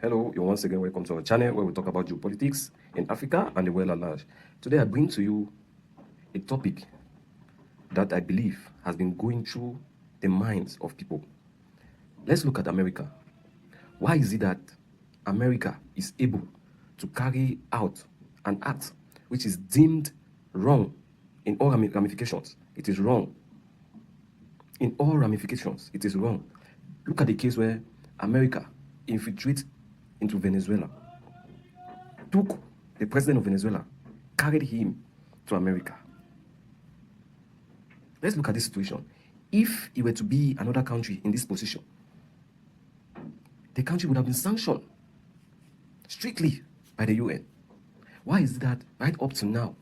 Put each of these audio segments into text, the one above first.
Hello, you're once again welcome to our channel where we talk about geopolitics in Africa and the world at large. Today I bring to you a topic that I believe has been going through the minds of people. Let's look at America. Why is it that America is able to carry out an act which is deemed wrong in all ramifications? It is wrong. In all ramifications, it is wrong. Look at the case where America infiltrates into Venezuela, took the president of Venezuela, carried him to America. Let's look at this situation. If it were to be another country in this position, the country would have been sanctioned strictly by the UN. Why is that right up to now?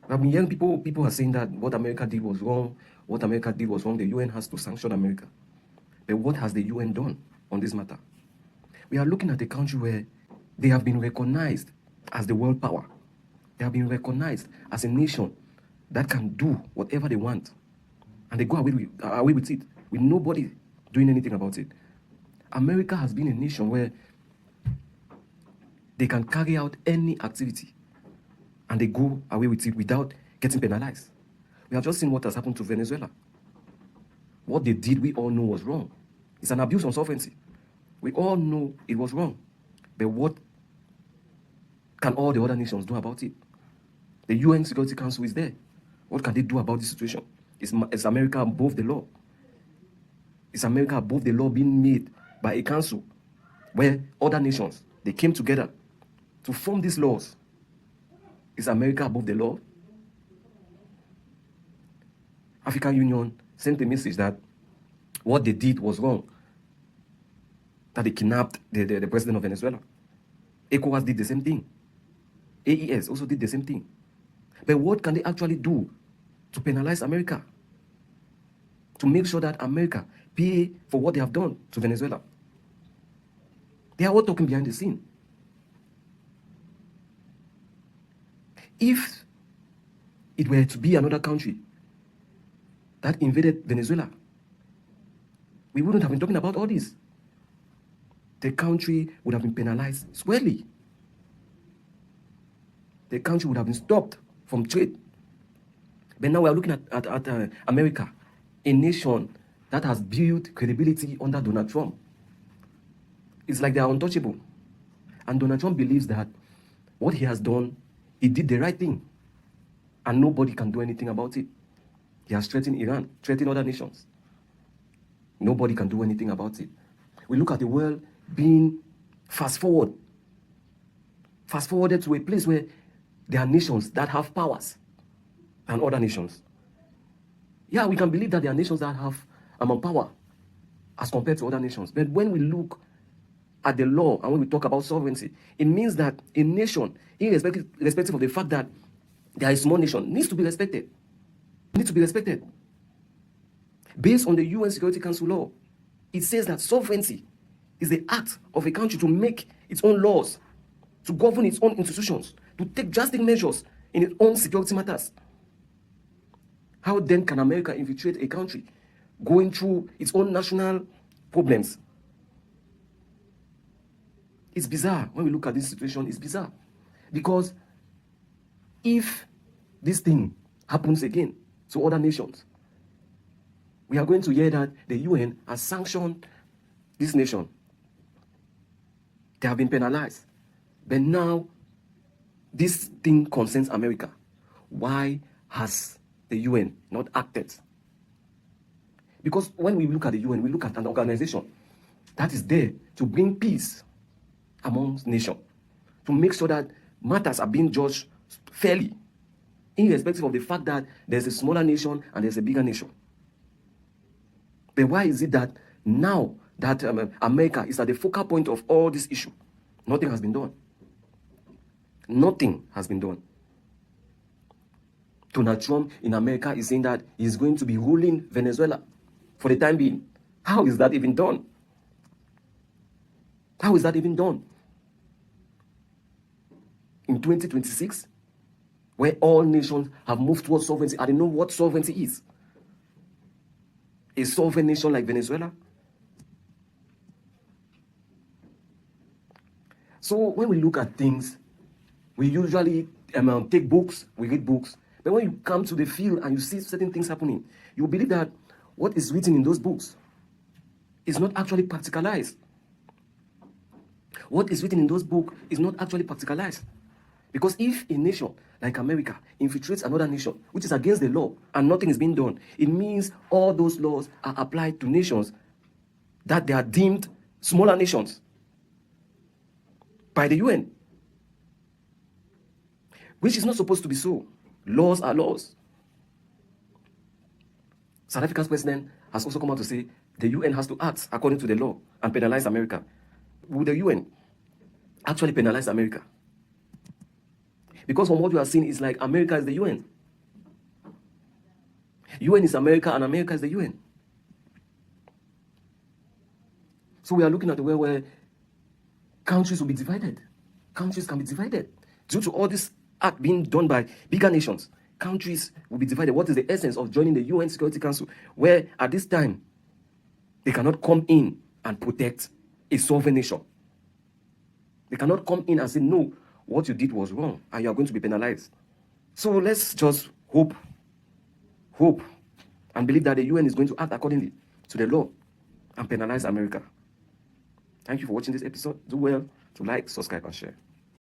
I've been hearing people are saying that what America did was wrong. What America did was wrong. The UN has to sanction America. But what has the UN done on this matter? We are looking at a country where they have been recognized as the world power. They have been recognized as a nation that can do whatever they want. And they go away with it, with nobody doing anything about it. America has been a nation where they can carry out any activity and they go away with it without getting penalized. We have just seen what has happened to Venezuela. What they did, we all know was wrong. It's an abuse on sovereignty. We all know it was wrong. But what can all the other nations do about it? The UN Security Council is there. What can they do about this situation? Is America above the law? Is America above the law being made by a council where other nations, they came together to form these laws? Is America above the law? African Union sent a message that what they did was wrong, that they kidnapped the president of Venezuela. ECOWAS did the same thing. AES also did the same thing. But what can they actually do to penalize America? To make sure that America pay for what they have done to Venezuela? They are all talking behind the scene. If it were to be another country that invaded Venezuela, we wouldn't have been talking about all this. The country would have been penalized squarely. The country would have been stopped from trade. But now we are looking at America, a nation that has built credibility under Donald Trump. It's like they are untouchable. And Donald Trump believes that what he has done, he did the right thing. And nobody can do anything about it. He has threatened Iran, threatened other nations. Nobody can do anything about it. We look at the world being fast-forwarded to a place where there are nations that have powers than other nations. Yeah, we can believe that there are nations that have power as compared to other nations. But when we look at the law and when we talk about sovereignty, it means that a nation, irrespective of the fact that there is a small nation, needs to be respected. Needs to be respected. Based on the UN Security Council law, it says that sovereignty is the act of a country to make its own laws, to govern its own institutions, to take drastic measures in its own security matters. How then can America infiltrate a country going through its own national problems? It's bizarre. When we look at this situation, it's bizarre. Because if this thing happens again to other nations, we are going to hear that the UN has sanctioned this nation. They have been penalized. But now, this thing concerns America. Why has the UN not acted? Because when we look at the UN, we look at an organization that is there to bring peace amongst nations, to make sure that matters are being judged fairly, irrespective of the fact that there's a smaller nation and there's a bigger nation. But why is it that now that America is at the focal point of all this issue, nothing has been done? Nothing has been done. Donald Trump in America is saying that he's going to be ruling Venezuela for the time being. How is that even done? How is that even done? In 2026, where all nations have moved towards sovereignty, I don't know what sovereignty is. A sovereign nation like Venezuela So when we look at things, we usually take books, we read books. But when you come to the field and you see certain things happening, you believe that what is written in those books is not actually practicalized. What is written in those books is not actually practicalized. Because if a nation like America infiltrates another nation, which is against the law, and nothing is being done, it means all those laws are applied to nations that they are deemed smaller nations by the UN, which is not supposed to be so. Laws are laws. South Africa's president has also come out to say the UN has to act according to the law and penalize America. Will the UN actually penalize America? Because from what you are seeing, it's like America is the UN. UN is America and America is the UN. So we are looking at the way where countries will be divided. Countries can be divided. Due to all this act being done by bigger nations, countries will be divided. What is the essence of joining the UN Security Council, where at this time, they cannot come in and protect a sovereign nation? They cannot come in and say, no, what you did was wrong, and you are going to be penalized. So let's just hope, and believe that the UN is going to act accordingly to the law and penalize America. Thank you for watching this episode. Do well to like, subscribe, and share.